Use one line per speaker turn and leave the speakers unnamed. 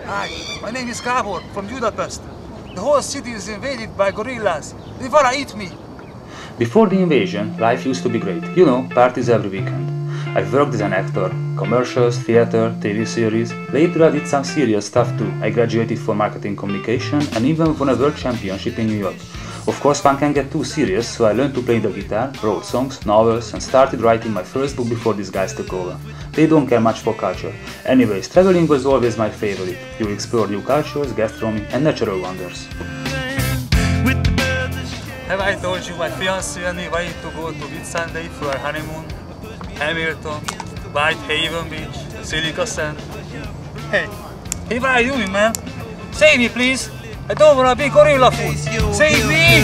Hi, my name is Gabor from Budapest. The whole city is invaded by gorillas. They wanna eat me.
Before the invasion, life used to be great. You know, parties every weekend. I worked as an actor, commercials, theater, TV series. Later I did some serious stuff too. I graduated for marketing communication and even won a world championship in New York. Of course, one can get too serious, so I learned to play the guitar, wrote songs, novels, and started writing my first book before these guys took over. They don't care much for culture. Anyways, traveling was always my favorite. You explore new cultures, gastronomy, and natural wonders.
Have I told you my fiancé and me wanted to go to Whitsunday for our honeymoon? Hamilton, Whitehaven Beach, Silica Sand. Hey, what are you doing, man? Save me, please! I don't wanna be gorilla food! Save me!